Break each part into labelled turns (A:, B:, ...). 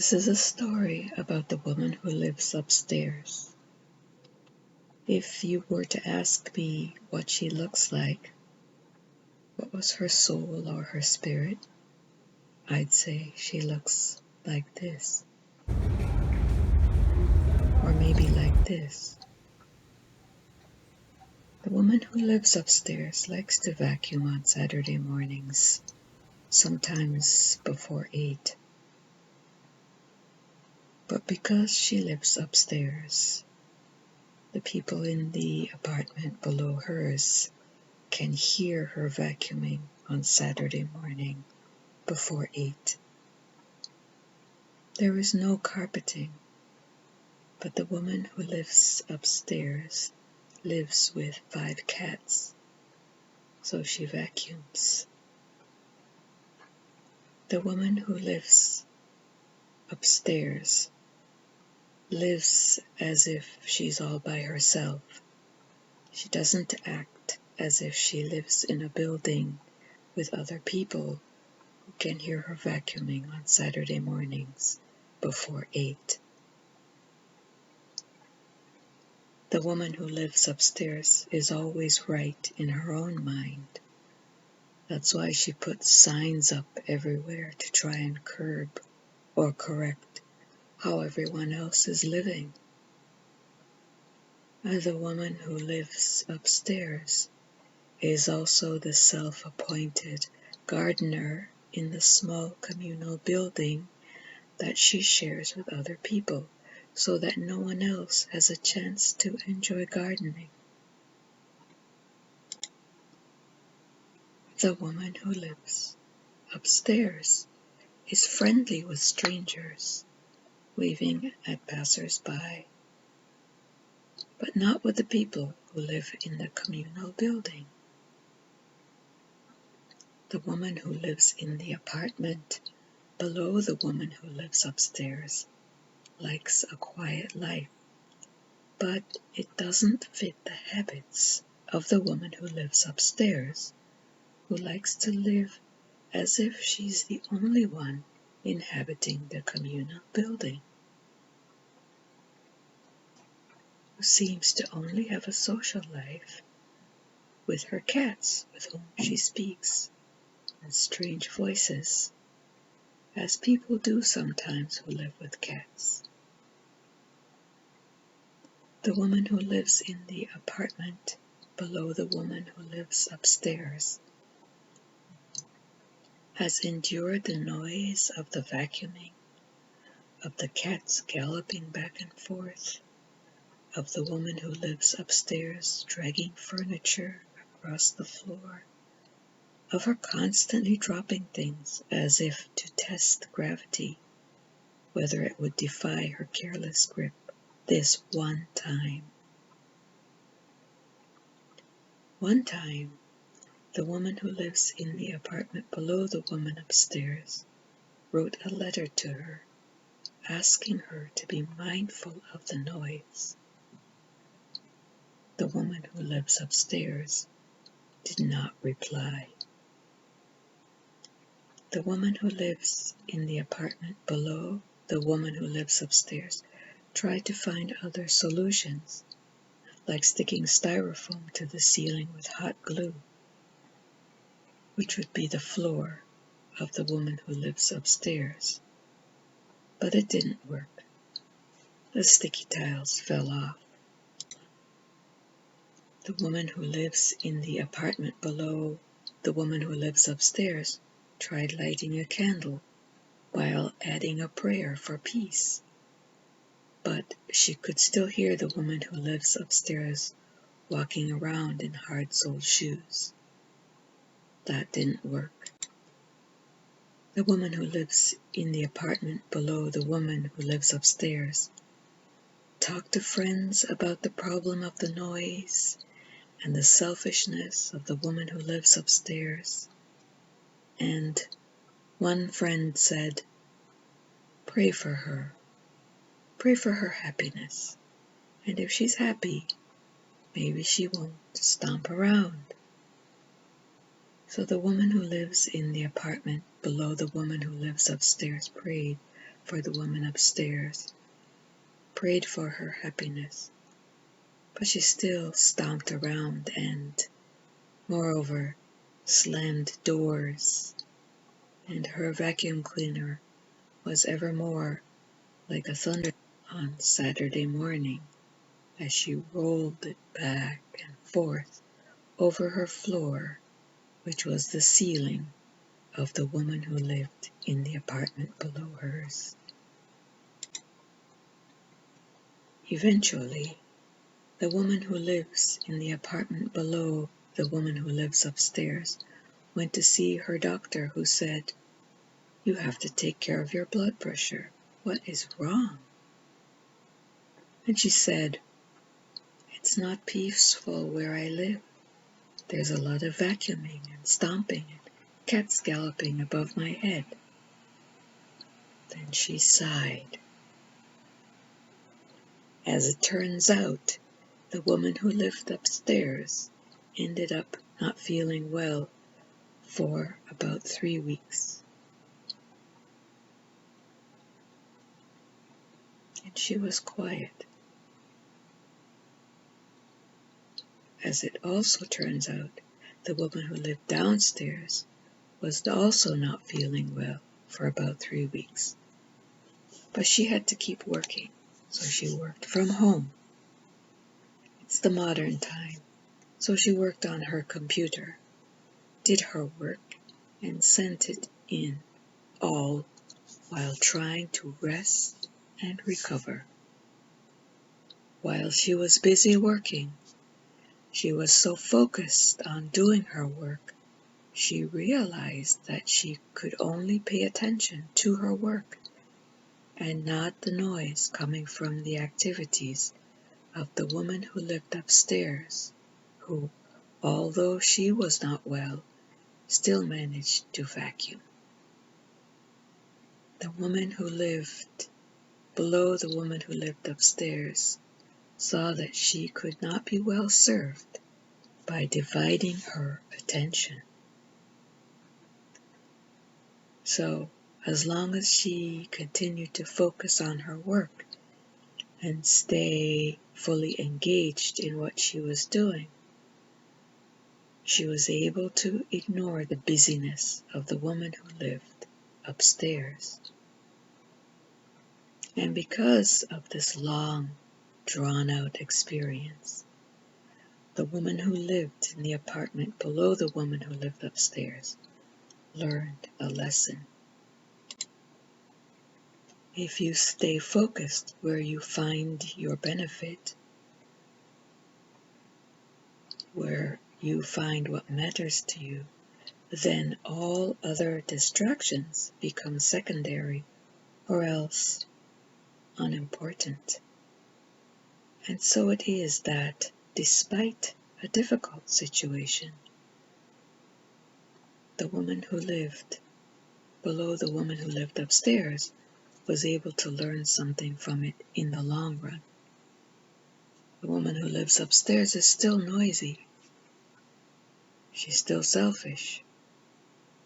A: This is a story about the woman who lives upstairs. If you were to ask me what she looks like, what was her soul or her spirit, I'd say she looks like this. Or maybe like this. The woman who lives upstairs likes to vacuum on Saturday mornings, sometimes before 8. But because she lives upstairs, the people in the apartment below hers can hear her vacuuming on Saturday morning before 8. There is no carpeting, but the woman who lives upstairs lives with 5 cats, so she vacuums. The woman who lives upstairs lives as if she's all by herself. She doesn't act as if she lives in a building with other people who can hear her vacuuming on Saturday mornings before 8. The woman who lives upstairs is always right in her own mind. That's why she puts signs up everywhere to try and curb or correct how everyone else is living. The woman who lives upstairs is also the self-appointed gardener in the small communal building that she shares with other people, so that no one else has a chance to enjoy gardening. The woman who lives upstairs is friendly with strangers, waving at passers-by, but not with the people who live in the communal building. The woman who lives in the apartment below the woman who lives upstairs likes a quiet life, but it doesn't fit the habits of the woman who lives upstairs, who likes to live as if she's the only one inhabiting the communal building, who seems to only have a social life with her cats, with whom she speaks in strange voices, as people do sometimes who live with cats. The woman who lives in the apartment below the woman who lives upstairs has endured the noise of the vacuuming, of the cats galloping back and forth, of the woman who lives upstairs dragging furniture across the floor, of her constantly dropping things as if to test gravity, whether it would defy her careless grip this one time. One time, the woman who lives in the apartment below the woman upstairs wrote a letter to her, asking her to be mindful of the noise. The woman who lives upstairs did not reply. The woman who lives in the apartment below the woman who lives upstairs tried to find other solutions, like sticking styrofoam to the ceiling with hot glue, which would be the floor of the woman who lives upstairs. But it didn't work. The sticky tiles fell off. The woman who lives in the apartment below the woman who lives upstairs tried lighting a candle while adding a prayer for peace. But she could still hear the woman who lives upstairs walking around in hard-soled shoes. That didn't work. The woman who lives in the apartment below the woman who lives upstairs talked to friends about the problem of the noise and the selfishness of the woman who lives upstairs. And one friend said, "Pray for her. Pray for her happiness. And if she's happy, maybe she won't stomp around." So the woman who lives in the apartment below the woman who lives upstairs prayed for the woman upstairs, prayed for her happiness, but she still stomped around and, moreover, slammed doors, and her vacuum cleaner was evermore like a thunder on Saturday morning as she rolled it back and forth over her floor, which was the ceiling of the woman who lived in the apartment below hers. Eventually, the woman who lives in the apartment below the woman who lives upstairs went to see her doctor, who said, "You have to take care of your blood pressure. What is wrong?" And she said, "It's not peaceful where I live. There's a lot of vacuuming and stomping and cats galloping above my head." Then she sighed. As it turns out, the woman who lived upstairs ended up not feeling well for about 3 weeks. And she was quiet. As it also turns out, the woman who lived downstairs was also not feeling well for about 3 weeks. But she had to keep working, so she worked from home. It's the modern time, so she worked on her computer, did her work, and sent it in, all while trying to rest and recover. While she was busy working, she was so focused on doing her work, she realized that she could only pay attention to her work and not the noise coming from the activities of the woman who lived upstairs, who, although she was not well, still managed to vacuum. The woman who lived below the woman who lived upstairs saw that she could not be well served by dividing her attention. So, as long as she continued to focus on her work and stay fully engaged in what she was doing, she was able to ignore the busyness of the woman who lived upstairs. And because of this long, drawn-out experience, the woman who lived in the apartment below the woman who lived upstairs learned a lesson. If you stay focused where you find your benefit, where you find what matters to you, then all other distractions become secondary or else unimportant. And so it is that, despite a difficult situation, the woman who lived below the woman who lived upstairs was able to learn something from it in the long run. The woman who lives upstairs is still noisy. She's still selfish.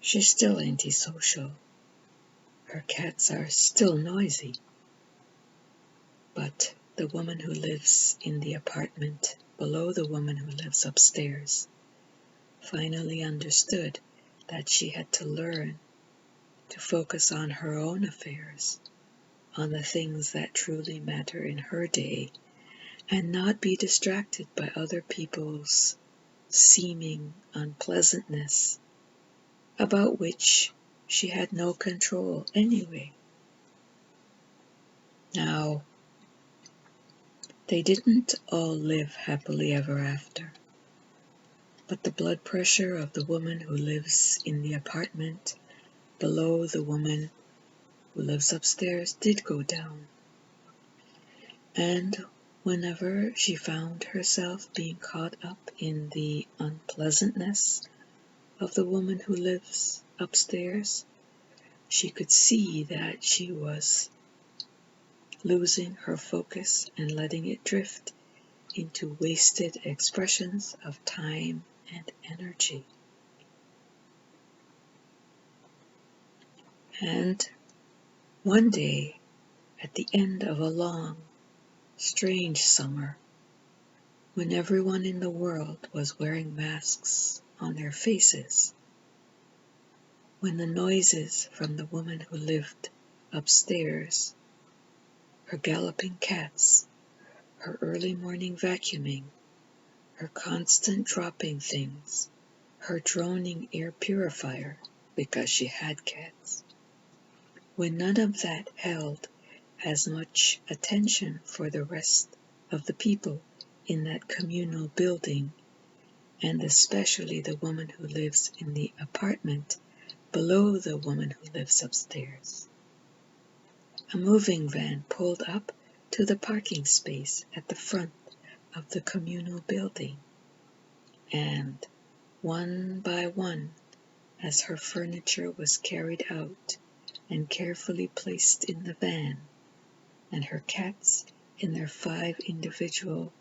A: She's still antisocial. Her cats are still noisy. But the woman who lives in the apartment below the woman who lives upstairs finally understood that she had to learn to focus on her own affairs, on the things that truly matter in her day, and not be distracted by other people's seeming unpleasantness, about which she had no control anyway. Now, they didn't all live happily ever after, but the blood pressure of the woman who lives in the apartment below the woman who lives upstairs did go down. And whenever she found herself being caught up in the unpleasantness of the woman who lives upstairs, she could see that she was losing her focus and letting it drift into wasted expressions of time and energy. And one day, at the end of a long, strange summer, when everyone in the world was wearing masks on their faces, when the noises from the woman who lived upstairs, her galloping cats, her early morning vacuuming, her constant dropping things, her droning air purifier, because she had cats, when none of that held as much attention for the rest of the people in that communal building, and especially the woman who lives in the apartment below the woman who lives upstairs. A moving van pulled up to the parking space at the front of the communal building, and one by one, as her furniture was carried out and carefully placed in the van, and her cats in their 5 individual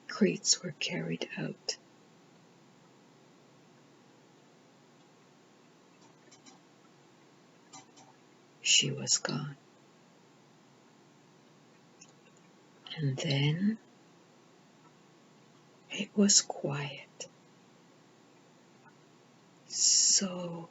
A: crates were carried out, she was gone. And then it was quiet. So